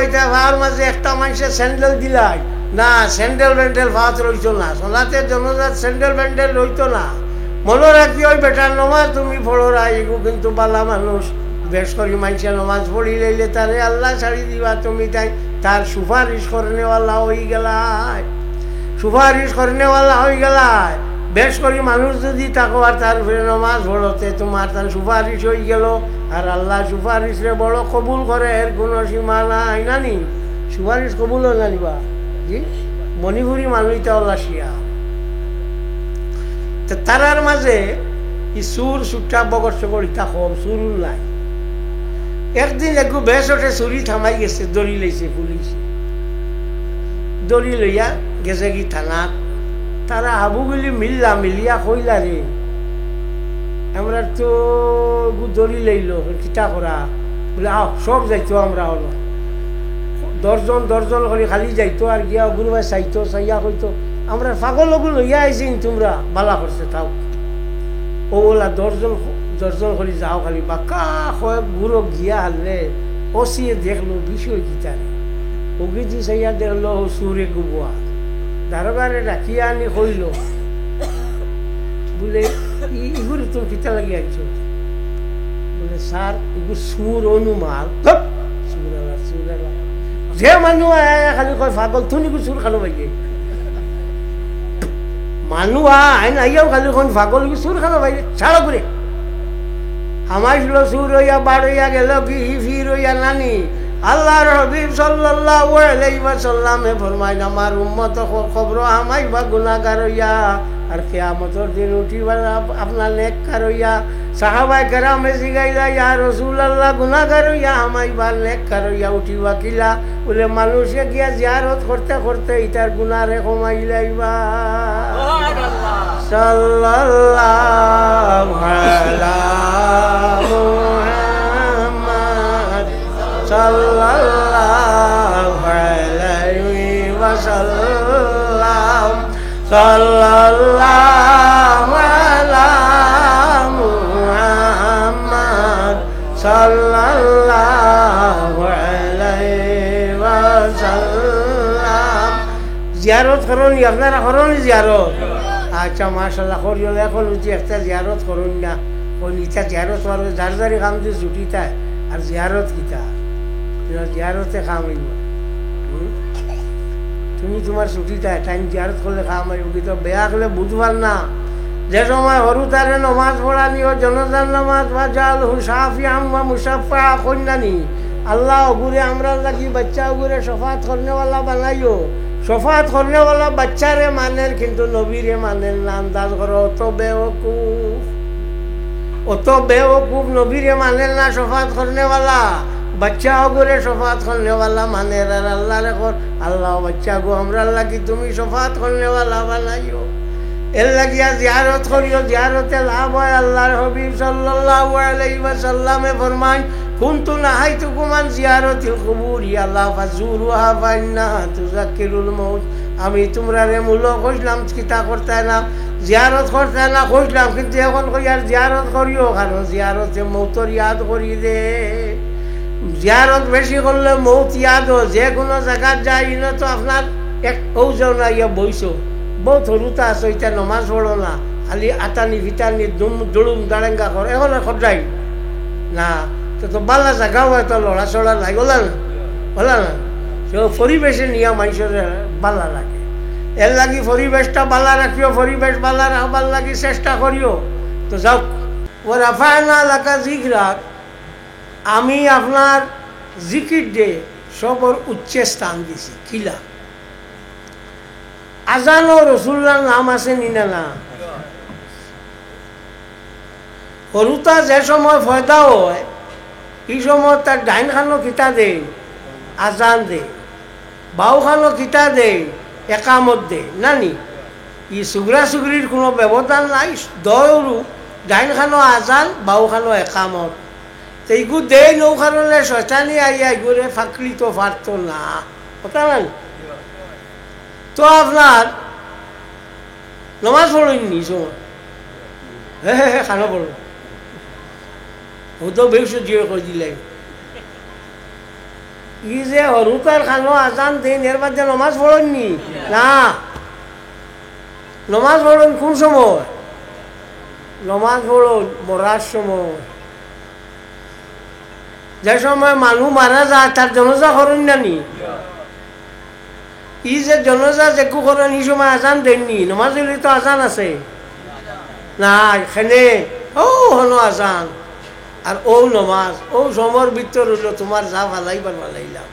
এটা ভার মাঝে একটা মানুষের স্যান্ডেল দিলাই না, স্যান্ডেল ব্যান্ডেল ভাত রইত না, সোনাতে জনজাত স্যান্ডেল ব্যান্ডেল রইত না। মনে রাখি ওই বেটার নমাজ তুমি পড়োরা, এগু কিন্তু বালা মানুষ। বেশ করি মানুষের নমাজ পড়ি লইলে তারে আল্লাহ ছাড়ি দিবা, তুমি তাই তার সুপারিশ করনেওয়ালা হয়ে গেলায়, সুপারিশ করনেওয়ালা হয়ে গেলায়। বেশ করি মানুষ যদি থাকো আর তার ফিরে নমাজ পড়তে তোমার তার সুপারিশ হয়ে গেল, আর আল্লাহ সুপারিশরে বড় কবুল করে, এর কোনো সীমা নাই। নানি সুপারিশ কবুল হয় নানিবা জি, মণিপুরি মানুষটা ওলাসিয়া তারার মাঝে ই সুর সুট্টা বগর সকর ইটা কম, সুর নাই। একদিন একটু বেশ ওঠে চুরি থামাই গেছে, দড়ি লইছে পুলিশ, দড়ি লইয়া গেছে কি থানাত। তারা হাবুগুলি মিলিয়া কইলা রে আমরা তো দড়ি লইল কিতা করা বলে, আহ সব যাইতো আমরা হলো দর্জন করে খালি যাইতো, আর গিয়া গুরুবাই চাইতো, চাইয়া কইতো আমরা পাগল ওগুলো লইয়া আইছি, তোমরা বালা করছে তাও। ও বলা দর্জন করে যাও খালি বাক্কা হয় গুরু গিয়া হারলে অসিয়ে দেখলো বিষয় কিতারে, ওকে যে চাইয়া দেখলো সুরে গুবুয়া। দারোগারে রাখিয়া আনি কইল বলে ইগুর তোর কিতা লাগি আইছো? বলে স্যার এগুলো সুর অনুমাল। সুরালা যে মানুষ খালি কয় পাগল তুমি সুর খালো পাইছে, মানুষ আইন আইয়াও খালি কোন পাগল সুর খালো পাইছে ছাড়ো করে হামাইছিল সুর হইয়া বার হইয়া গেল কি ফির হইয়া নানি। আল্লাহর হাবিব সাল্লাল্লাহু আলাইহি ওয়াসাল্লামে ফরমাইন আমার উম্মত খবর হামাইবা গুনাহগার হইয়া, আর কিয়ামতের দিন উঠিবা আপনার নেককার হইয়া। সাহাবায়ে কেরামে জিগাইলা ইয়া রাসূলুল্লাহ গুনাহগার হইয়া হামাইবা নেককার হইয়া উঠিবা কিলা? বলে মানুষে গিয়া জিয়ারত করতে করতে ইতার গুনাহরে কমাইলাইবা। সুবহানাল্লাহ সাল্লাল্লাহু আলাইহি সাল্লাল্লাহু আলাইহি ওয়াসাল্লাম সাল্লাল্লাহু আলা মুহাম্মদ সাল্লাল্লাহু আলাইহি ওয়াসাল্লাম। জিয়ারত করুন আপনারা করুন জিয়ারত? আচ্ছা মাশাআল্লাহ করিও। এখন হচ্ছে একটা জিয়ারত করুন না, ওই নিচা জিয়ারত করো যার যারি কাম যে ছুটিটায় আর জিয়ারত কিতা জিয়ারতে খাম হইব। তুমি তোমার ছুটিটা টাইম জিয়ারত করলে খাম হইব, কিন্তু বেয়া করলে বুঝবার না। যে সময় হরু তারে নমাজ পড়া নিও জনজান নামাজ বা জাল হুসাফিয়াম বা মুসাফা কন্যানি আল্লাহ ওগুরে আমরা লাগি বাচ্চা ওগুরে সফাত করনেওয়ালা বানাইও। সফাত করনেওয়ালা বাচ্চারে মানেন কিন্তু নবীরে মানেন না। আন্দাজ করো অত বেওকুফ নবীরে মানেন না সফাত করনেওয়ালা, বাচ্চা ওগুরে সফাত করনেওয়ালা মানে। আর আল্লাহ রেখর আল্লাহ বাচ্চা গো আমরা লাগি তুমি সফাত করনেওয়ালা বানাইও। এর লাগিয়া জিয়ারত করিও, জিয়ারতে লাভ হয়। আল্লাহর হাবিব সাল্লাল্লাহু আলাইহি ওয়াসাল্লামে ফরমান কুনতু নাহাইতুকুম আন জিয়ারাতিল কুবুর আল্লাহ ফাজুরুহা ফাইন্নাহা তুযাক্কিরুল মাউত। আমি তোমরারে মূল্য কইলাম কিতা করতে না, জিয়ারত করতে না কইলাম, কিন্তু এখন কই আর জিয়ারত করিও, কারণ জিয়ারতে মৌতর ইয়াদ করি দে। জিয়ারত বেশি করলে মৌত ইয়াদ হয়। যে কোনো জায়গায় যাই না তো আপনার এক ওজন ইয়া বইছো বহুত হরুতা আছো, এটা নমাজ পড়ো না, খালি আটানি ভিটানি দুড়ুম দাঁড়েঙ্গা কর, এখন খরচাই না তো বাল্লা জায়গা হয় তো লড়া চড়া লাগলা না বলা না। পরিবেশে নিয়ে মানুষের বাল্লা লাগে, এর লাগি পরিবেশটা বাল্লা রাখিও, পরিবেশ বাল্লা রাখবার লাগি চেষ্টা করিও। তো যাও ও রাফায়না এলাকা জিকরাক আমি আপনার জিকির দে সবর উচ্চে স্থান দিছি। কিলা আজানো রসুল্লার নাম আছে নিনা না? হরুতা যে সময় ফয়দা হয় এই সময় তার ডাইন খানো কিতা দে আজান দে, বাউ খানো কিতা দে একামত দে। নানি ই সুগরা সুগরির কোনো ব্যবধান নাই, দৌড়ু ডাইন খানো আজান বাউ খানো একামত। তো এইগু দে নৌ কারণে শয়তানি আইয়া এগুলো ফাঁকলি তো পারত না, কথা নাই। তো আপনার নমাজ পড়েননি সময় হ্যাঁ খানো পড়ো ও তো বেশ জিও করে দিলাই। ই যে হরুতার খানো আজান দিন এর মধ্যে নমাজ পড়েননি না, নমাজ পড়ুন কোন সময়? নমাজ পড়ুন মরার সময়, যে সময় মানুষ মারা যায় তার জনজা করেন না নি? ই যে জনজা যেকু করেন এই সময় আজান দেননি, নমাজ হলে তো আজান আছে না, এখানে ও হলো আজান আর ও নমাজ, ও সময়ের ভিতর হইল তোমার যা ভালাইবার ভালাইলাম,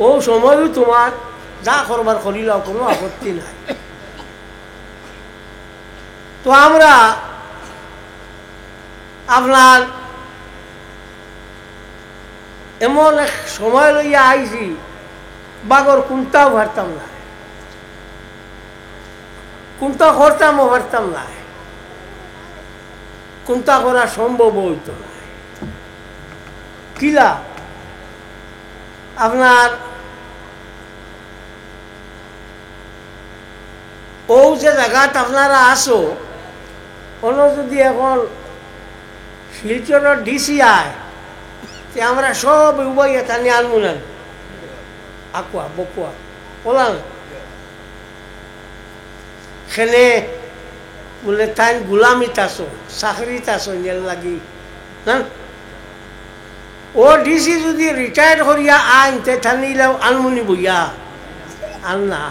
ও সময়ও তোমার যা করবার করিলাম, কোনো আপত্তি নাই। তো আমরা আপনার এমন এক সময় লইয়া আইছি বাগর কোনটাও পারতাম না, কোনটা করতামও পারতাম না, কোনটা করা সম্ভব হইত না। কিলা আপনার ও যে জায়গাত আপনারা আসো অন্য যদি এখন শিলচরের ডিসি আয় তে আমরা সব উভয় এখানে আনমুনান আকুয়া বকুয়া বলান খেলে বলে তাই গুলামিত আসো, চাকরিত আসো এর লাগি না। ও ডিসি যদি রিটায়ার করিয়া আনতে থানিলেও আনমুনি বইয়া আন না।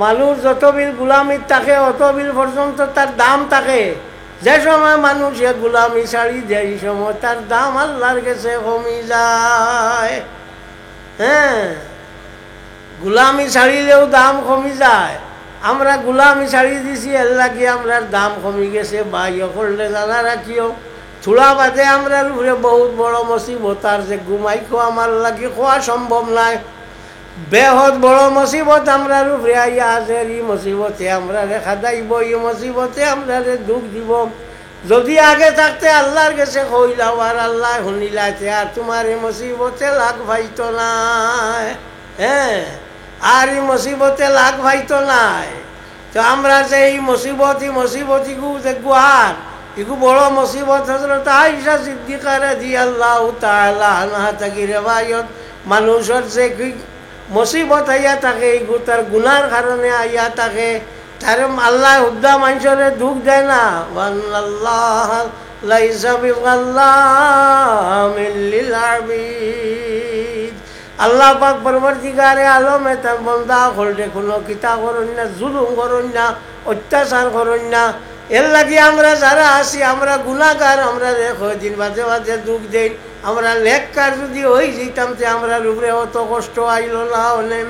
মানুষ যত বিল গুলামিত থাকে অত বিল পর্যন্ত তার দাম থাকে। যে সময় মানুষ এ গুলামি ছাড়ি দেয় এই সময় তার দাম আল্লাহর কাছে কমি যায়। হ্যাঁ, গুলামি ছাড়িলেও দাম কমি যায়। আমরা গুলামি ছাড়ি দিছি এর লাগি আমরা দাম কমি গেছে। বাই করলে জানা রাখিও থোড়া বাদে আমরা উপরে বহুত বড় মুসিবত, আর যে ঘুমাই খোয়া আমার লাগি খোয়া সম্ভব নাই। বেহদ বড় মুসিবত আমরা উপরে আইয়া আছে। এই মুসিবতে আমরা রেখা দাইব, এই মুসিবতে আমরা দুঃখ দিব। যদি আগে থাকতে আল্লাহর কাছে কইলাও আর আল্লাহ শুনিলাতে আর তোমার এই মুসিবতে লাগ ভাইতো নাই। হ্যাঁ, আর এই মুসিবতে লাগ ভাইতো নাই। তো আমরা যে এই মুসিবতিগু যে গুহার এগু বড় মুসিবত হজরত আয়েশা সিদ্দিকা রাদিয়াল্লাহু তাআলা আনহা থেকে রেওয়ায়ত, মানুষের যে মুসিবত আইয়া থাকে এগু তার গুনার কারণে আইয়া থাকে। তার আল্লাহ হুদ্দা মানুষের দুঃখ দেয় না। ওয়াল্লাহ লাইসা বিযাল্লামিল লিল আবিদ। আল্লাহ পাক পরবর্তীকারে আলমে তার বন্দা হলটে কোনো কিতা করুন না, জুলুম করুন না, অত্যাচার করুন না। এর লাগি আমরা যারা আছি আমরা গুনাহগার, আমরা দিন মাঝে মাঝে দুঃখ দেই। আমরা নেককার যদি হই যেতাম তে আমরা উপরে অত কষ্ট আইল না হলেন।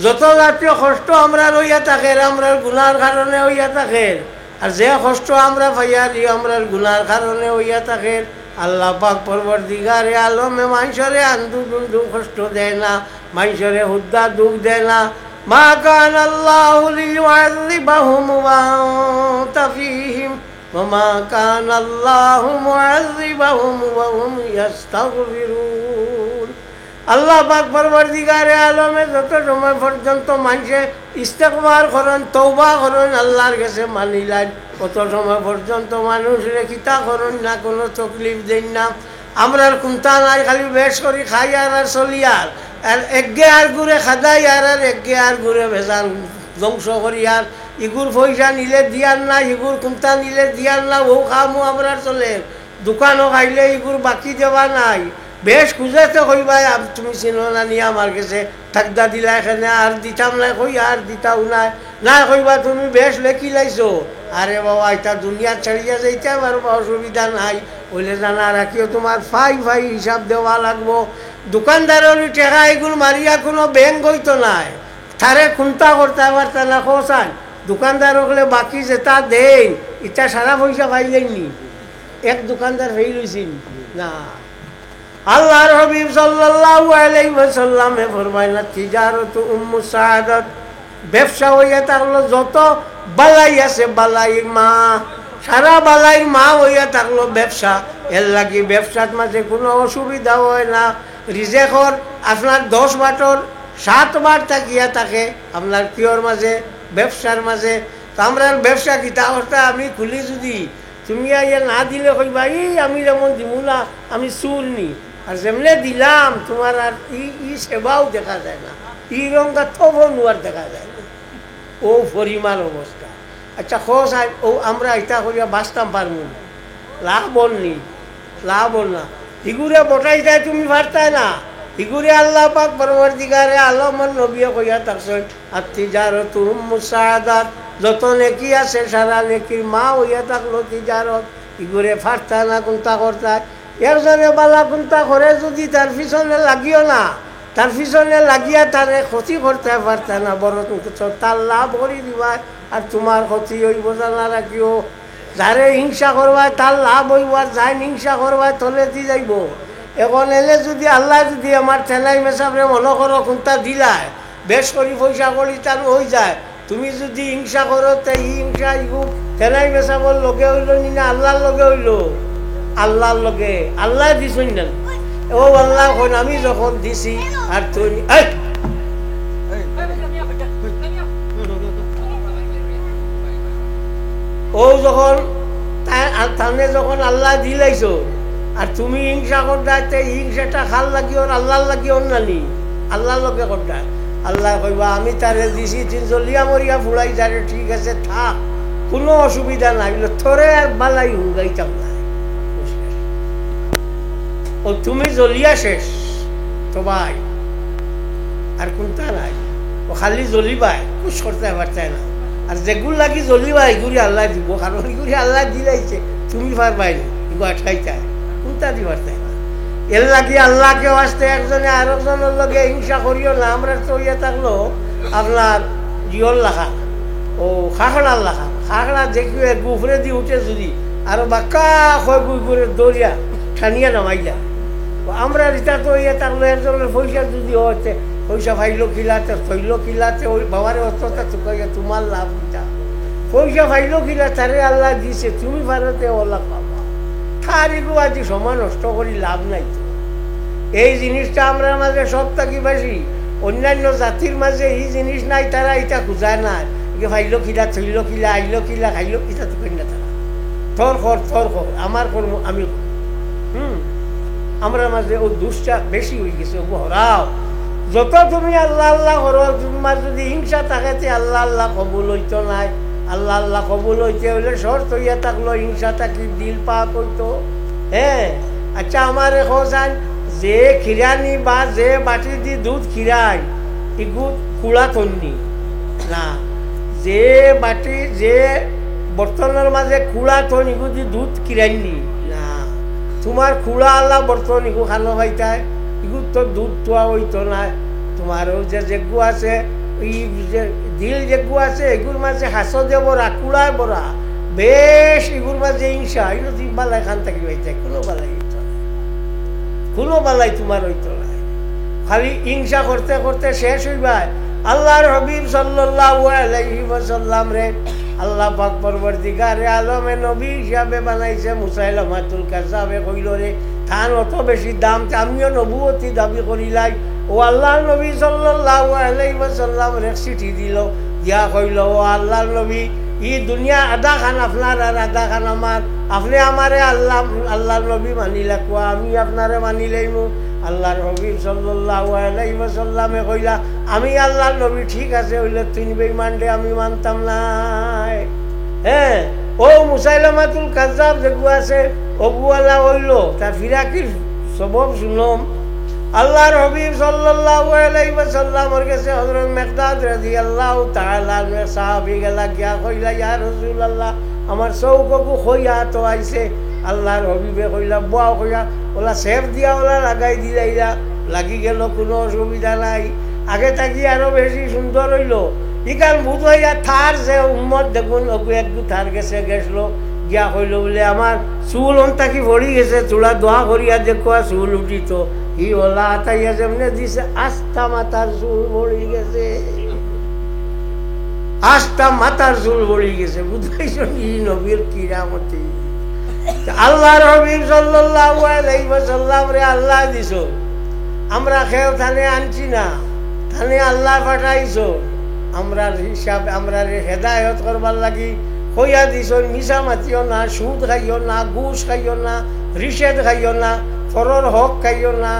যত জাতীয় কষ্ট আমরা রইয়া থাকে আমরা গুনার কারণে হইয়া থাকে, আর যে কষ্ট আমরা পাইয়ারি আমরা গুনার কারণে হইয়া থাকে। আল্লাহ পাক পরবর্তীকারে আলমে মানুষরে আন্দু দুন্দু কষ্ট দেয় না, মানুষরে হুদ্দা দুঃখ দেয় না। মা কান আল্লাহু লিয়ুআযিবাহুম ওয়া আনতা ফীহিম ওয়া মা কান আল্লাহু মুআযিবাহুম ওয়া হুম ইস্তাগফিরুন। আল্লাহ পাক পরবর্তীকারে আলমে যত সময় পর্যন্ত মানুষে ইস্তেগফার করেন, তওবা করেন, আল্লাহর কাছে মানিলেন, কত সময় পর্যন্ত মানুষ রেখিতা করেন না, কোনো তকলিফ দেন না। আমরা কোনটা নাই, খালি বেশ করি খাই আর চলি আর একগে আর ঘুরে খাদাই আর একগে আর ঘুরে ভেজান ধ্বংস করি আর ইগুর পয়সা নিলে দিয়ার না, ইগুর কোনটা নিলে দিয়ার না, ও খামো আমরা চলে। দোকানও খাইলে ইগুর বাকি দেওয়া নাই। বেশ খুঁজেতে কইবা তুমি চিনো না নিয়ে আমার কাছে থাকদা দিলা এখানে আর দিতাম না, কই আর দিতাও নাই না, কইবা তুমি বেশ লেখি লাইছো। আরে বাবা এটা দুনিয়া ছাড়িয়া যাইতে পারবা, অসুবিধা নাই। বলে জানা রাখিও তোমার ফাই হিসাব দেওয়া লাগবো। দোকানদারের টেকা এগুলো মারিয়া কোনো ব্যাংক হইতো নাই, তারে খুন্তা করতে পারত না। খোঁচান দোকানদার হলে বাকি যেটা দেন এটা সারা পয়সা পাইলেননি, এক দোকানদার হয়ে লইছেন না। আল্লাহর হাবিব সাল্লাল্লাহু আলাইহি ওয়াসাল্লামে ফরমাইনা তিজারাতু উম্মুস সাআদাত, ব্যবসা হইয়া থাকলো যত বালাই আছে বালাইর মা, সারা বালাইর মা হইয়া থাকলো ব্যবসা। এর লাগি ব্যবসার মাঝে কোনো অসুবিধা হয় না। রিজেকর আপনার 10 বাটর 7 বার তাকিয়া থাকে আপনার পিওর মাঝে ব্যবসার মাঝে। তো আমরা ব্যবসা কিতা অবস্থা আমি খুলি যদি তুমি আইয়া না দিলে কইবা আমি যেমন দিমু না, আমি চুর নি। আর যেমনে দিলাম তোমার আর ই সেবাও দেখা যায় না, ই রঙটা থব নোয়ার দেখা যায় না, ও পরিমাণ অবস্থা। আচ্ছা খোঁজ ও আমরা এটা করিয়া বাঁচতাম পারবো না, লাভ নি, লাভ না। ইগুরে বটাই যায় তুমি পারতাই না, ইগুরে আল্লাহ পাক পরবর্তীকারে আলমর নবিয়ে কইয়া থাকছেন আত্তিজারতু মুসাআদাত, যত নেকি আছে সারা নেকির মা হইয়া থাকলো তিজারত। ইগুরে ফারতা না কোনটা করতা, এর জন্য বালা কোনটা করে যদি তার পিছনে লাগিও না, তার পিছনে লাগিয়া তারে ক্ষতি করতে পারতা না, বড় তার লাভ করি দিবা আর তোমার ক্ষতি হইব জানা রাখিও। যারে হিংসা করবায় তার লাভ হইব, আর যাই হিংসা করবায় তলেতি যাইব। এখন এলে যদি আল্লাহ যদি আমার ঠেলাই মেশাবরে মনে করো কোনটা দিলায় বেশ করি পয়সা করি তার হয়ে যায়, তুমি যদি হিংসা করো তাই হিংসা ইগু ঠেলাই মেশাবর লগে হইল নি না আল্লাহর লগে হইল? আল্লাহর লগে। আল্লাহ দিছই না, ও আল্লাহ আমি যখন দিছি আর তুমি ও যখন তাহলে যখন আল্লাহ দিলাইছো আর তুমি হিংসা করতে, হিংসাটা খাল লাগিও আল্লাহর লাগিও নানি, আল্লাহর লগে করতে। আল্লাহ কইবা আমি তারে দিছি তিন জলিয়া মরিয়া ফুলাই যারে, ঠিক আছে থাক, কোনো অসুবিধা নাই, থরে আর বালাই হুগাইতাম না। ও তুমি জ্বলিয়া শেষ তো ভাই, আর কোনটা নাই, ও খালি জ্বলিবাই, কুছ করতে পারতাই না। আর যেগুলো লাগি জ্বলিবা এগুলি আল্লাহ দিব, কারণ এগুলি আল্লাহ দিলাইছে, তুমি পারবাই না এগুলো আটকাইতাই, কোনটা দি পারতাই না। এর লাগি আল্লাহকে আসতে একজনে আরেকজনের লগে হিংসা করিও না। আমরা তো ইয়ে থাকলো আপনার জিওর লাখা, ও খাখড়ার লাখা, খাখড়া দেখি গুফরে দিয়ে উঠে যদি আর বাক্কা হয় গুই করে দরিয়া ঠানিয়া নামাইলা। আমরা রিতা তো ইয়ে থাকলো একজনের পয়সা যদি হচ্ছে, পয়সা ফাইলো খিলাতে থইলো খিলাতে ওই বাবারে অতটা চুকাইয়া তোমার লাভ দিতা, পয়সা ফাইলো খিলা তারে আল্লাহ দিছে, তুমি ভারতে ওলা পাবা, তার এগুলো আজ সময় নষ্ট করি লাভ নাই তো। এই জিনিসটা আমরা মাঝে সব থাকি বেশি, অন্যান্য জাতির মাঝে এই জিনিস নাই, তারা এটা খুঁজায় না, ফাইলো খিলা থইলো খিলা আইলো খিলা খাইলো এটা তো করি না তারা, থর কর আমার কর্ম আমি আমরা মাঝে ও দুষ্টা বেশি হয়ে গেছে। ও হরাও যত তুমি আল্লাহ আল্লাহ করো, তোমার যদি হিংসা থাকাতে আল্লাহ আল্লাহ কবুল হইতো নাই। আল্লাহ আল্লাহ কবুল হইতে হইলে শর্ত হইয়া থাকলো হিংসা থাকি দিল পাক হইতো। হ্যাঁ আচ্ছা আমার এখন যে খিরানি বা যে বাটি দি দুধ খিরাই এগু কুড়া তন্নি না, যে বাটি যে বর্তনের মাঝে কুড়া তন এগু দি দুধ খিরাইনি না, তোমার খুড়া আল্লাহ বর্তন এগু খানো পাইতায়, এগু তো দুধ তোয়া হইতো না। তোমার যে যেগু আছে এই যে দিল যেগু আছে এগুর মাঝে হাস দিয়ে বরা কুড়ায় বরা বেশ, এগুর মাঝে হিংসা এগুলো তুমি বালাই খান থাকি পাইতায়, কোনো বালাই হইতো না, কোনো বালাই তোমার হইতো না। খালি হিংসা করতে করতে শেষ হইবায়। আল্লাহর হাবিব সাল্লাল্লাহু আলাইহি ওয়াসাল্লাম রে আল্লাহ পাক পরবর্তীকারে আলমে নবী হিসাবে বানাইছে। মুসাইলামাতুল কাযাবে কইল রে থান অত বেশি দাম, আমিও নবুয়তি দাবি করিলাই। ও আল্লাহর নবী সাল্লাল্লাহু আলাইহি ওয়াসাল্লাম রে চিঠি দিল, দিয়া কইল ও আল্লাহর নবী ই দুনিয়া আধা খান আপনার আর আধা খান আমার, আপনি আমারে আল্লাহ আল্লাহর নবী মানিলা কোয়া, আমি আপনারে মানি লইমু। আল্লাহর নবী সাল্লাল্লাহু আলাইহি ওয়াসাল্লামে কইলা আমি আল্লাহর নবী ঠিক আছে হইলে তুই বেঈমান রে আমি মানতাম নাই। হ্যাঁ ও মুসাইলামাতুল কাযাব যেগু আছে ওগুয়ালা হইল তার ফিরাকির সবব শুনলাম। আল্লাহর হাবিব সাল্লাল্লাহু আলাইহি ওয়াসাল্লামের কাছে হযরত মিকদাদ রাদিয়াল্লাহু তাআলা আনহু সাহাবী গেলা গিয়া কইলা ইয়া রাসূলুল্লাহ আমার চৌককু খইয়া তো আইছে। আল্লাহর হাবিবে কইলা বুয়া কইয়া ওলা সেফ দিয়া ওলা লাগাই দিলাইলা, লাগি গেল কোনো অসুবিধা নাই, আগে থাকি আরো বেশি সুন্দর হইল। ইকান বুধ হইয়া থার যে উম্মত দেখুন ওগু একটু থার গেছে গেছলো গিয়া কইল বলে আমার চুল অন্তাকি ভরি গেছে, চুলা দোয়া করিয়া দেখুয়া চুল উঠিত, ই ওলা আতাইয়া যেমনে দিছে আস্তা মাথার চুল ভরি গেছে, আস্তা মাথার চুল ভরি গেছে। বুঝাইছ ই নবীর কিরামতি। আল্লাহর হাবিব সাল্লাল্লাহু আলাইহি ওয়াসাল্লাম রে আল্লাহ দিছো, আমরা খেও থানে আনছি না, থানে আল্লাহ পাঠাইছো। আমরা হিসাব আমরা হেদায়ত করবার লাগি কইয়া দিছন মিছা মাতিও না, সুদ খাইও না, ঘুষ খাইও না, রিশেদ খাইও না, ফরর হক খাইও না,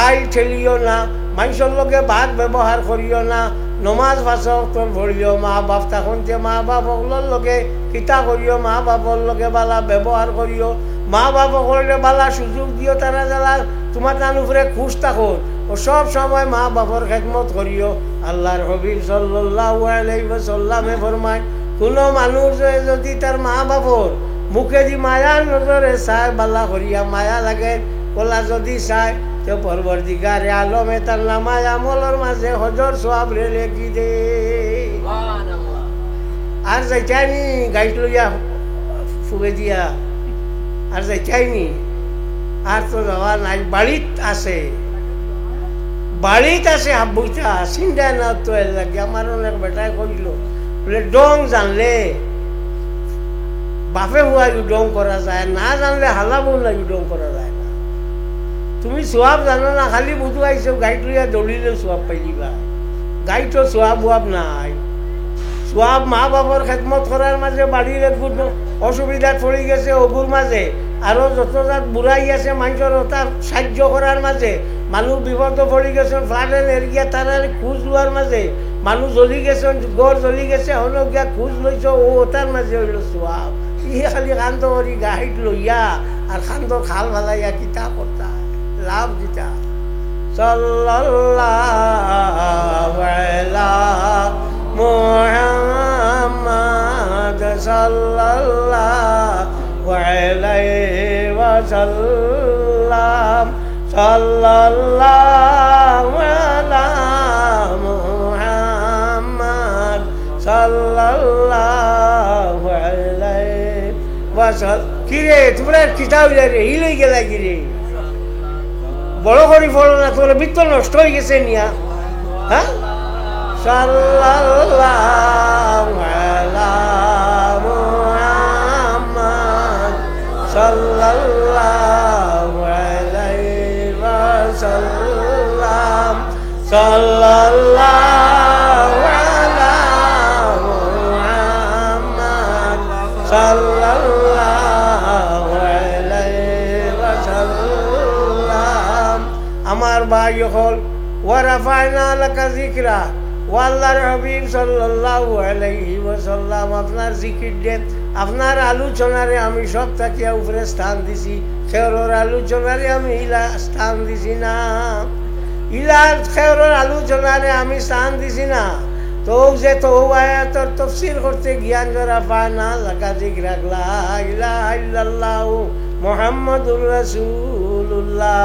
আই ঠেলিও না, মানুষের লগে বাদ ব্যবহার করিও না, নমাজ ফাঁসর ভরিও, মা বাপ তখন যে মা বাপ সকলের লগে কিতা করিও, মা বাপর লগে বালা ব্যবহার করিও, মা বাপ সকলে বালা সুযোগ দিও, তারা যারা তোমার তার উপরে খুশ থাকো ও সব সময় মা বাপর খেদমত করিও। আল্লাহর হাবিব সাল্লাল্লাহু আলাইহি ওয়াসাল্লামে ফরমায়, কোনো মানুষ যদি তার মা বাপর মুখে দি মায়ার নজরে চায়, বালা করিয়া মায়া লাগে কলা যদি চায়, তো পরবর্তীকারে আলমে তার নামায় আমলের মাঝে হজর সওয়াব লেখি দে। আর যাইতাইনি গাইড লইয়া ফুগে দিয়া, আর যাইতাইনি, আর তো যাওয়া নাই, বাড়িত আছে, বাড়িত আছে হাবুইতা চিন্তা না তো লাগে। আমার অনেক বেটায় কইল বলে ডং জানলে বাপে হুয়া ডং করা যায়, না জানলে হালাবো না ডং করা যায় না। তুমি সোয়াব জানো না, খালি বুধু আইসো গাইড লইয়া দৌড়িলে সোয়াব পাই দিবা, গাইটো সোয়াব ওয়াব নাই। সোয়াব মা বাবার খেদমত করার মাঝে, বাড়ির একটু অসুবিধাত পড়ে গেছে ওগুর মাঝে, আরো যত জাত বুড়াই আছে মানুষের তার সাহায্য করার মাঝে, মানুষ বিপদ পড়ে গেছেন ফ্লাডের এরিয়া তারা খোঁজ লোৱাৰ মাঝে, মানুষ জ্বলি গেছেন, গড় জ্বলি গেছে হলো গিয়া খোঁজ লইছ, ও তার মাঝে হইল সোয়াব। ই খালি কান্দ করি গাইড লইয়া আর কান্দ খাল ভালাইয়া কিতা করতা লাভ দিতা। সাল্লাল্লাহু আলা মুহাম্মাদ সাল্লাল্লাহু আলাইহি ওয়াসাল্লাম, সাল্লাল্লাহু আলা মুহাম্মাদ সাল্লাল্লাহু আলাইহি ওয়াসাল্লাম। কিরে তোমরা কিতাব রে হিলই গেলা, কিরে বড় করি পড়ো না, তোর বৃত্ত নষ্ট হয়ে গেছে নিয়া। হ্যাঁ, সাল্লাল্লাহু আলা মুহাম্মাদ সাল্লাল্লাহু আলাইহি ওয়াসাল্লাম, সাল্লাল্লাহু আলা মুহাম্মাদ সাল্লাল্লাহু আলাইহি ওয়াসাল্লাম। আমার ভাই হল ওয়ারাফায়না লাকা যিকরা, ও আল্লাহর হাবিব সাল্লাল্লাহু আলাইহি ওয়াসাল্লাম আপনার জিকির দেন, আপনার আলোচনারে আমি সব থাকিয়া উপরে স্থান দিছি, খেয়রের আলোচনারে আমি ইলা স্থান দিছি না, ইলার খেয়রের আলোচনারে আমি স্থান দিছি না। তো যে তো আয়াতের তাফসীর করতে জ্ঞান যারা পায় না, লাকা যিকরা লা ইলাহা ইল্লাল্লাহু মুহাম্মাদুর রাসূলুল্লাহ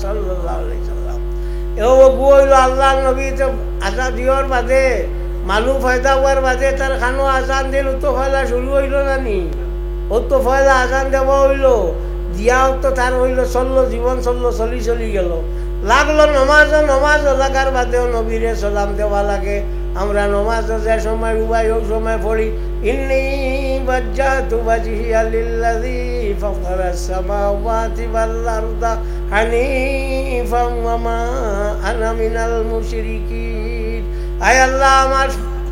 সাল্লাল্লাহু আলাইহি ওয়াসাল্লাম। এও হইল আল্লাহ নবী আজাদ দিওর বাদে, মানুষ ফায়দা হওয়ার বাদে তার খানো আজান দিল, তো ফয়লা শুরু হইল না নি, ও তো ফয়লা আজান দেওয়া হইল, দিয়াও তো তার হইল চললো, জীবন চললো, চলি চলি গেল, লাগলো নমাজ, নমাজ লাগার বাদেও নবীরে সালাম দেওয়া লাগে। আমরা নমাজ যে সময় উবাই ওই সময় পড়ি, ইন্নী ওয়াজ্জাহতু ওয়াজহিয়া লিল্লাযী ফাতারাস সামাওয়াতি ওয়াল আরদা হানিফাম ওয়া মা আনা মিনাল মুশরিকিন। আয় আল্লাহ, আমার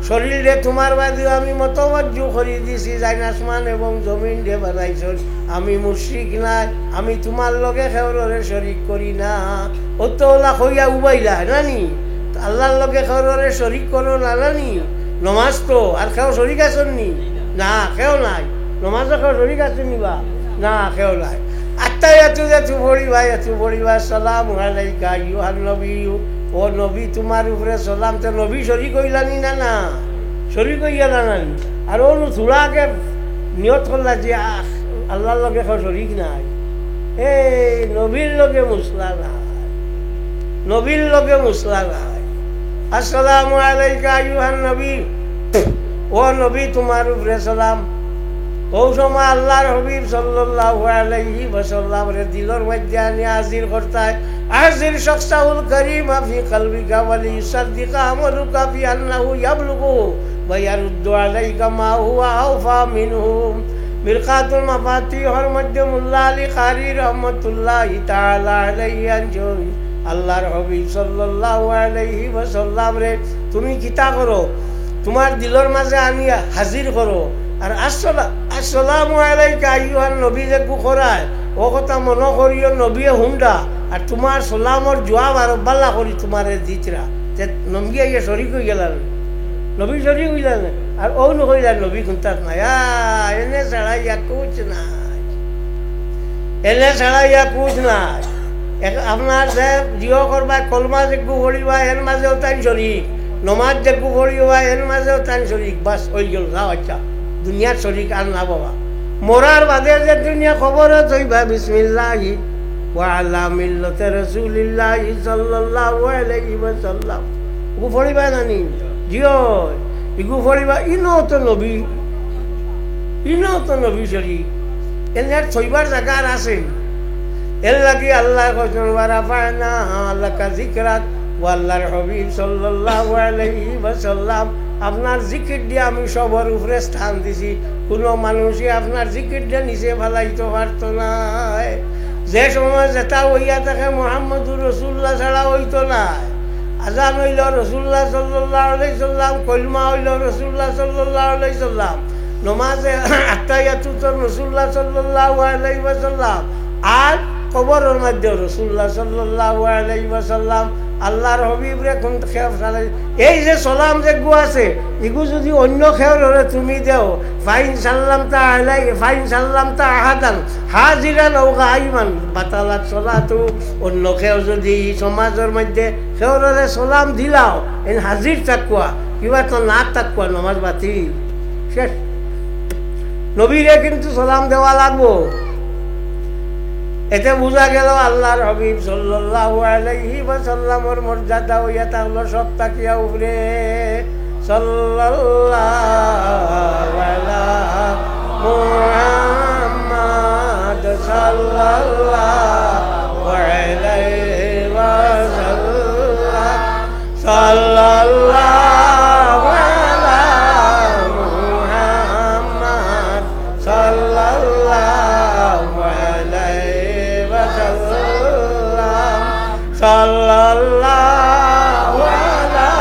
শরীরে তোমার বাদেও আমি মতওয়াজ্জু করে দিছি, যাই আসমান এবং জমিন দিয়ে বানাইছস, আমি মুশরিক নাই, আমি তোমার লগে খেয়রে শরিক করি না। ও তো ওলা কইয়া উবাইলা নানি, আল্লাহর লগে খেয়রে শরিক করো না নানি। নমাজ তো আর কেউ শরিক আছেন নি? না, কেউ নাই। নমাজ কেউ শরিক আছেন নিবা? না, কেউ নাই। আত্মায়াতু যে পড়িবা সালামু আলাইকা আইয়ুহান নবিয়্যু, ও নবী তোমার উপরে সালাম। তো নবী শরিক হইলানি না? না, শরিক হইয়া না নানি। আর ও থোড়াকে নিয়ত করলা যে আল্লাহর লগে কেউ শরিক নাই, এই নবীর লগে মুসলা নাই, নবীর লগে মুসলা নাই। আসসালামু আলাইকা আইয়ুহান নবী, ও নবী তোমার উপরে সালাম। ও সময় আল্লাহর হাবিব সাল্লাল্লাহু আলাইহি ওয়াসাল্লাম রে দিলর মধ্যে আনি হাজির করতায়। হাজির শখসাউল কারীমা ফি কলবিকা ওয়া লিসাদদিকা আমালুকা ফি আন্নাহু ইয়াবলুগু ওয়া ইয়ারুদ্দু আলাইকা মা হুয়া আওফা মিনহু। মিরকাতুল মাফাতিহর মধ্যে মোল্লা আলী কারি রহমাতুল্লাহি তাআলা আলাইহি আনজুই, আল্লাহর হাবিব সাল্লাল্লাহু আলাইহি ওয়াসাল্লাম রে তুমি কিতা করো, তোমার দিলর মাঝে আনিয়া হাজির করো, আর আসসালামু আলাইকা আইয়ুহান নবী যে করায় ও কথা মনে করিও নবীয়ে হুন্ডা আর তোমার সালামর জবাব আর বাল্লা করি তোমার দিতরা যে নবী আইয়া শরিক হয়ে গেল নবী শরিক হইলেন আর ও নইলেন নবী খুঁজতাত নাই এনে ছাড়া ইয়া কুছ নাই এনে ছাড়া ইয়া কুছ নাই আপনার যে জিও করবা কলমা যেগু পড়িবা এর মাঝেও তাই শরিক নমাজ যেগু পড়িবা এর মাঝেও তাই শরিক বাস হয়ে গেল যাও আচ্ছা দুনিয়ার শরিক আর না বাবা মরার বাদে যে দুনিয়া খবর হইবা বিসমিল্লাহি ওয়া আলা মিল্লাতি রাসূলিল্লাহি সাল্লাল্লাহু আলাইহি ওয়াসাল্লাম গু পড়িবা নানি জিও ইগু পড়িবা ইনো তো নবী শরিক এর ছইবার জায়গা আছে এর লাগি আল্লাহ কইছেন ওয়ারাফানা লাকা যিকরাক ওয়াল্লাহর হাবিব সাল্লাল্লাহু আলাইহি ওয়াসাল্লাম আপনার জিকির দিয়ে আমি সবার উপরে স্থান দিছি কোনো মানুষই আপনার জিকির দিয়ে নিচে ফেলাইতে পারত না যে সময় যেটা হইয়া থাকে মুহাম্মদুর রাসূলুল্লাহ ছাড়া হইতো না আজান হইল রাসূলুল্লাহ সাল্লাল্লাহু আলাইহি সাল্লাম কলমা হইল রাসূলুল্লাহ সাল্লাল্লাহু আলাইহি সাল্লাম নমাজে আত্তাহিয়াতু রাসূলুল্লাহ সাল্লাল্লাহু আলাইহি ওয়াসাল্লাম আর কবরের মধ্যে রাসূলুল্লাহ সাল্লাল্লাহু আলাইহি ওয়াসাল্লাম আল্লাহর হাবিবরে কোন খেয়াল চালাই এই যে সালাম যে গু আছে এগু যদি অন্য খেয়াল হলে তুমি দেও ফাইন সাল্লামতা আলাই ফাইন সাল্লামতা আহাদান হাজিরান ও গাইমান বাতালাত সালাতু অন্য খেয়াল যদি সমাজের মধ্যে খেয়াল হলে সালাম দিলাও এন হাজির থাকুয়া কিবা তো না থাকুয়া নমাজ বাতিল শেষ নবীরে কিন্তু সালাম দেওয়া লাগবো এতে বোঝা গেল আল্লাহর হাবিব সাল্লাল্লাহু আলাইহি ওয়াসাল্লামের মর্যাদা হইয়া থাকলো সব তাকিয়া উপরে সাল্লাল্লাহু আলা মুহাম্মাদ সাল্লাল্লাহু আলাইহি ওয়াসাল্লাম সাল্লাল্লাহু আলা মুহাম্মাদ সাল্লাল্লাহু সাল্লাল্লাহু আলা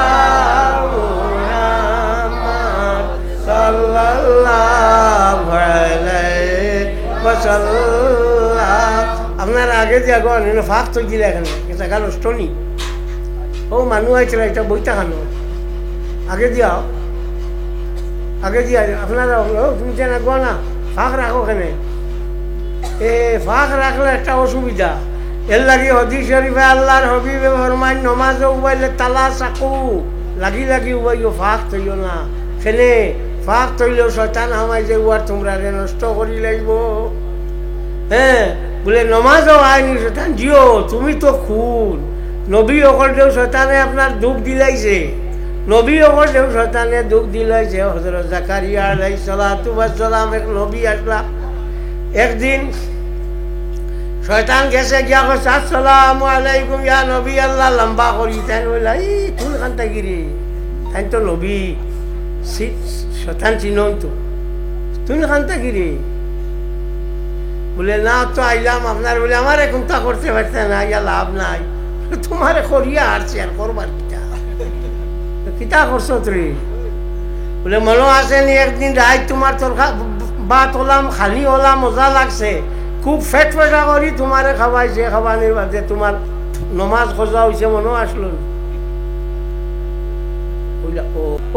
মুহাম্মাদ সাল্লাল্লাহু আলাইহি ওয়াসাল্লাম আপনার আগে যে আগে অন্য ফাঁক তো দিলে এখানে এটা গেল স্টোনি ও মানুষ হয়েছিল এটা বইটা খানো আগে দিয়া আপনারা তুমি যেন গো না ফাঁক রাখো ওখানে এ ফাঁক রাখলে একটা অসুবিধা এর লাগে হদিস শরীফে আল্লাহর হাবিবে ফরমান নমাজে উবাইলে তালা চাকু লাগি উবাইও ফাঁক থইও না সেনে ফাঁক থইলেও শয়তান হামাই যে উয়ার তোমরা নষ্ট করি লাগব হ্যাঁ বলে নমাজও আইনি শয়তান জিও তুমি তো খুন নবী অকলদেও শয়তানে আপনার দুঃখ দিলাইছে নবী অকলদেও শয়তানে দুঃখ দিলাইছে হযরত জাকারিয়া আলাইহিস সালাতু ওয়াস সালাম এক নবী আসলা একদিন শয়তান গেছে গিয়া কইছে আসসালামু আলাইকুম ইয়া নবী আল্লাহ লম্বা করি তাই বললা এই কোন কান্তা গিরি তাই তো নবী শয়তান চিনন তো তুই কান্তা গিরি বলে না তো আইলাম আপনার বলে আমার কোনটা করতে পারছে না ইয়া লাভ নাই তোমারে করিয়া আসছে আর করবার কিতা করছো তুই বলে মনে আসেনি একদিন রাত তোমার তোর বাত হলাম খালি হলাম মজা লাগছে খুব ফেট ফেটা করি তোমারে খাওয়াইছে খাওয়ানির বাদে তোমার নমাজ খোঁজা হয়েছে মনে আসলো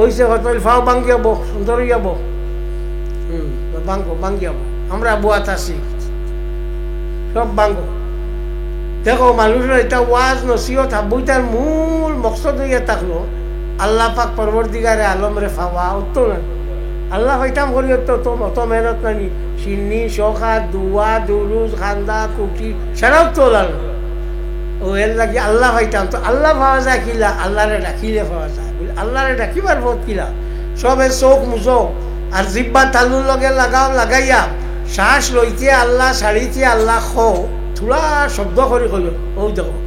ওইসে কত ফাও বাঙ্গিয়াব সুন্দর যাব বাঙ্গিয়াব আমরা বুয়াত আছি সব বাঙ্গ দেখো মানুষের এটা ওয়াজ নসিহত বইটার মূল মকসদ হইয়া থাকলো আল্লাহ পাক পরবর্তীকারে আলমরে ফাওয়া উত্তর না আল্লাহ হইতাম করি অত মেহনত নানি সিন্নি শখা দুয়া দুরুজ খান্দা কুটি সেটাও তোলাল ও এর লাগে আল্লাহ হইতাম তো আল্লাহ পাওয়া যায় কিলা আল্লাহরে ডাকিলে পাওয়া যায় আল্লাহরে ডাকিবার বহুত কিলা সবে চোখ মুজো আর জিব্বা তালুর লগে লাগাইয়া শ্বাস লইতে আল্লাহ ছাড়িতে আল্লাহ খো থোড়া শব্দ করে কইল ও দেখো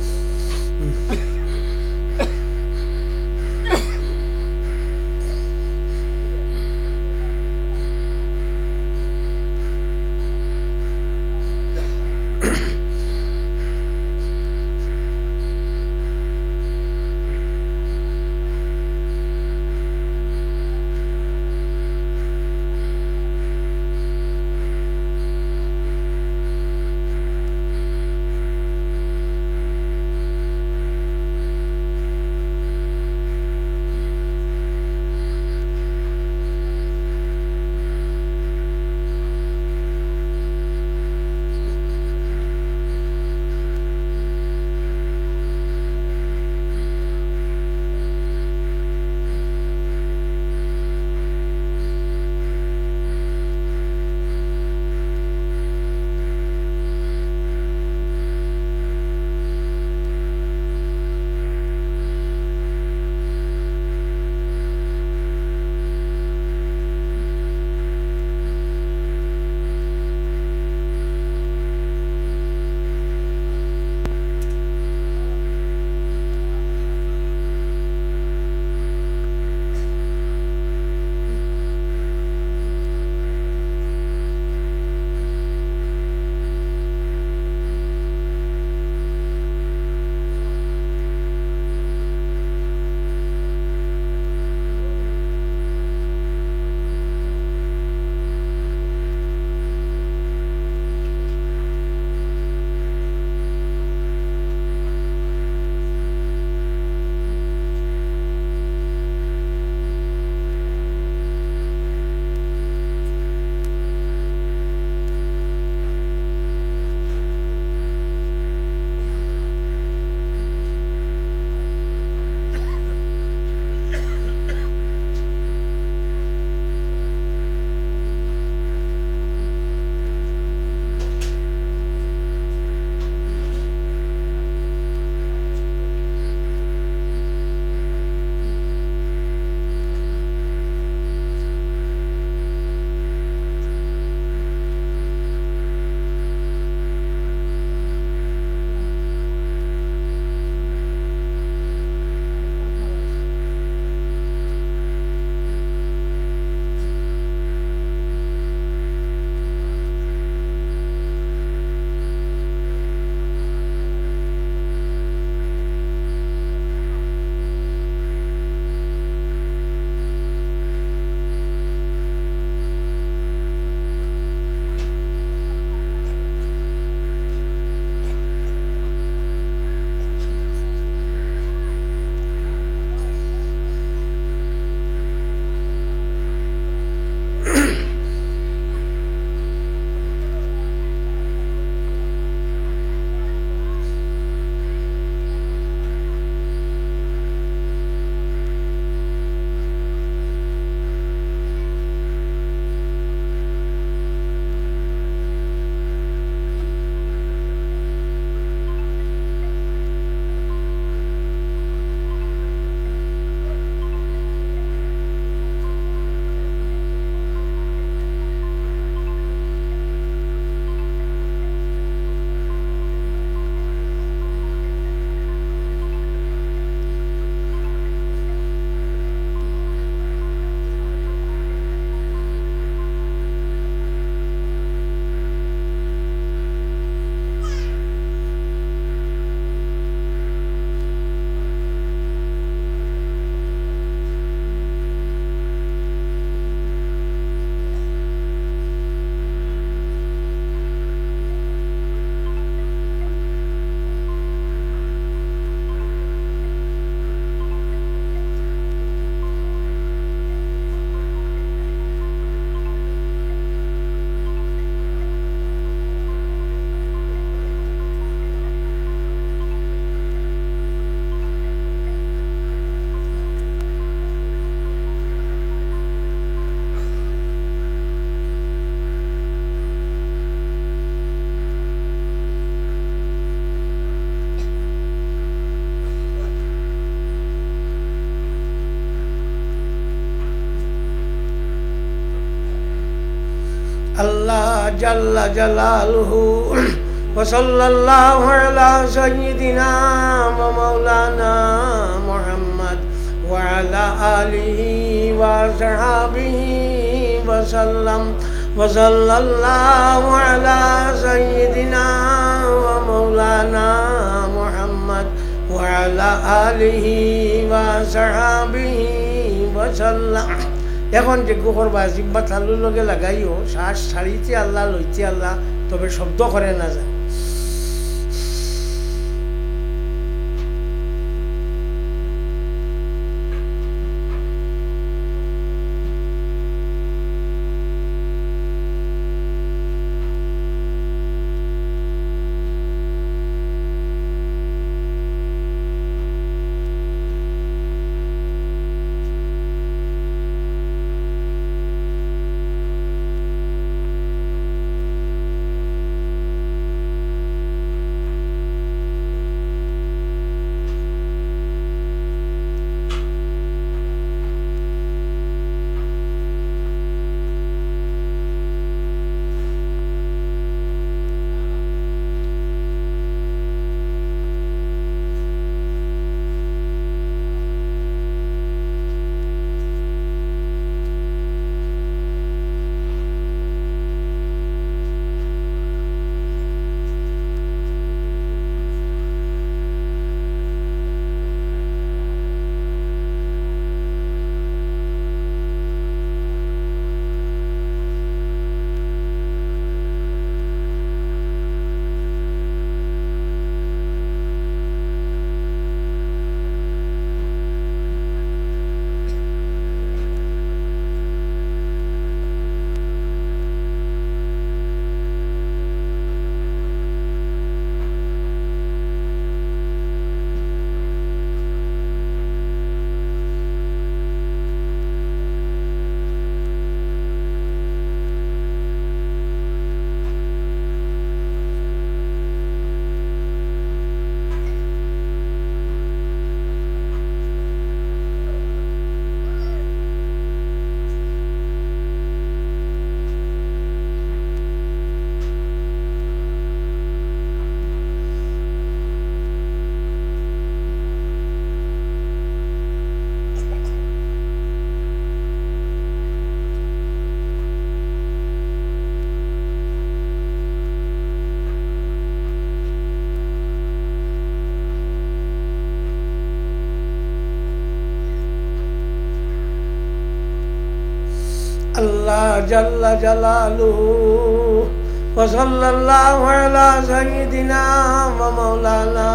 আল্লাহ জাল্লা জালালুহু ওয়া সাল্লাল্লাহু আলা সাইয়্যিদিনা ওয়া মাওলানা মুহাম্মদ ওয়া আলা আলিহি ওয়া সাহবিহি ওয়া সাল্লাম ওয়া সাল্লাল্লাহু আলা সাইয়্যিদিনা ওয়া মাওলানা মুহাম্মদ ওয়া আলা আলিহি ওয়া সাহবিহি ওয়া সাল্লাম। এখন যে করবা জিব্বা তালুর লগে লাগাইও, শ্বাস ছাড়িতে আল্লাহ লইতে আল্লাহ, তবে শব্দ করে না যায়। আল্লাহ জাল্লা জালালুহু ওয়া সাল্লাল্লাহু আলা সাইয়্যিদিনা ওয়া মাওলানা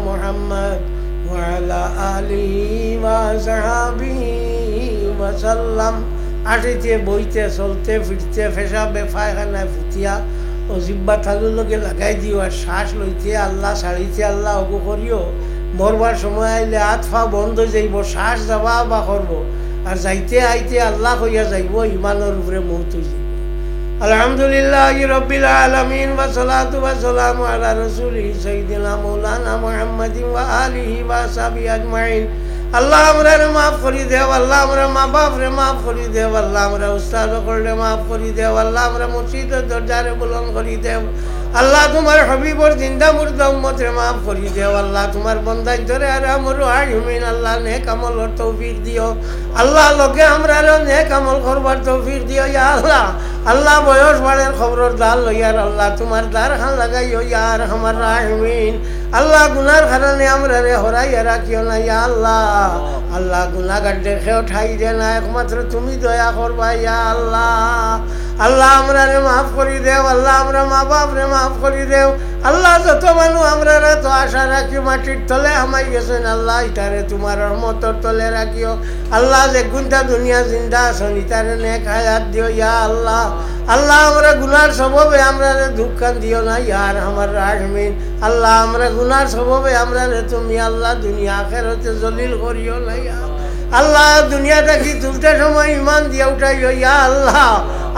মুহাম্মদ ওয়া আলা আলিহি ওয়া সাহবিহি ওয়া সাল্লাম। আটিতে বইতে চলতে ফিরতে পেশাবে পায়খানায় ফুটিয়া ও জিব্বা থালুর লগে লাগাই দিও, আর শ্বাস লইতে আল্লাহ ছাড়িতে আল্লাহ অগু করিও। মরবার সময় আইলে হাত পা বন্ধ হয়ে যাইব, শ্বাস যাবা বা করবো, আর যাইতে আইতে আল্লাহ হইয়া যাইব, ইমানের উপরে মৌত হয়ে যাইব। আলহামদুলিল্লাহি রাব্বিল আলামিন ওয়া সালাতু ওয়া সালামু আলা রাসূলিহি সাইয়্যিদিনা মাওলানা মুহাম্মাদিন ওয়া আলিহি ওয়া সাহবিহি আজমাইন। আল্লাহ আমরা মাফ করি দেও, আল্লাহ আমরা মা বাপ রে মাফ করি দেও, আল্লাহ আমরা উস্তাদ করলে মাফ করি দেও, আল্লাহ আমরা মসজিদের দরজারে বুলন্দ করি দেও। আল্লাহ তোমার হবিবর জিন্দা মুর্দা উম্মত রে মাফ করি দেও। আল্লাহ তোমার বন্দাই ধরে আর আমর আমিন। আল্লাহ নেক আমলের তৌফিক দিও। আল্লাহ লোকে আমরা নেক আমল করবার তৌফিক দিও ইয়া আল্লাহ। আল্লাহ বয়স বাড়ের খবরের দাল লইয়ার আল্লাহ তোমার দ্বার খান লাগাইও ইয়া আরহামার রাহিমিন। আল্লাহ গুনার কারণে আমরা রে হরাইয়া রাখিও না ইয়া আল্লাহ। আল্লাহ গুনাহগার দেখেও ঠাই দে না, একমাত্র তুমি দয়া করবা ইয়া আল্লাহ। আল্লাহ আমরা রে মাফ করি দেও, আল্লাহ আমরা মা বাপ রে মাফ করি দেও। আল্লাহ যত মানুষ আমরা রে তো আশা রাখি মাটির তলে আমাই গেছেন, আল্লাহ ইটারে তোমার রহমতর তলে রাখিও। আল্লাহ যে গুন্টা দুনিয়া জিন্দা আছেন ইটারে নেক হায়াত দিও ইয়া আল্লাহ। আল্লাহ আমরা গুনার স্বভাবে আমরা রে দুঃখান দিও না ইয়ার আমার রাহমিন। আল্লাহ আমরা গুনার স্বভাবে আমরা রে তুমি আল্লাহ দুনিয়া আখিরাতে জলিল করিও না ইয়া আল্লাহ। দুনিয়াটা কি তুলতে সময় ইমান দিয়া উঠাইও ইয়া আল্লাহ।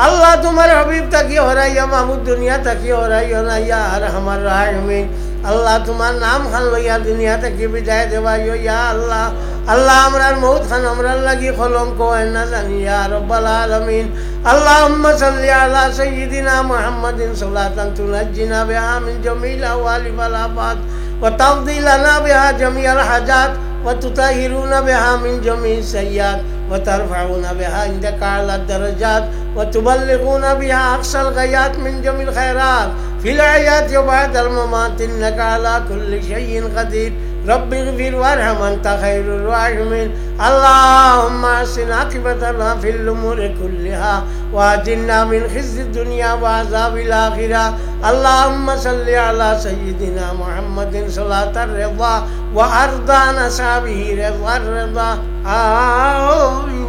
আল্লাহ তোমার হবিব তাকি হরাইয়া মাহমুদ দুনিয়া তাকি হরাইও না ইয়া আমার রাহমিন। আল্লাহ তোমার নাম খান লইয়া দুনিয়া থেকে বিদায় দেবাইও ইয়া আল্লাহ। আল্লাহ আমরার মৌত খান আমরার লাগি কলঙ্ক হয় না জানি ইয়া রাব্বাল আলামিন আল্লাহুম্মা সাল্লি আলা সাইয়্যিদিনা মুহাম্মাদিন সাল্লাতান তুনাজ্জিনা বিহা মিন জামিল আওয়ালি ওয়াল আফাত ওয়া তাকদি লানা বিহা জামিআল হাজাত ওয়া তুতাহিরুনা বিহা মিন জামিস সাইয়্যাত ওয়া তারফাউনা বিহা ইনদাকা আলা দারাজাত ওয়া তুবাল্লিগুনা বিহা আকসাল গায়াত মিন জামিল খায়রাত ফিল হায়াতি ওয়া বা'দাল মামাত ইন্নাকা আলা কুল্লি শাইইন কাদির رب اغفر وارحم أنت خير الراحمين اللهم أحسن عاقبتنا في الأمور كلها وأجرنا من خزي الدنيا وعذاب الآخرة اللهم صل على سيدنا محمد صلاة الرضا وأرضى عن أصحابه رضا الرضا آمين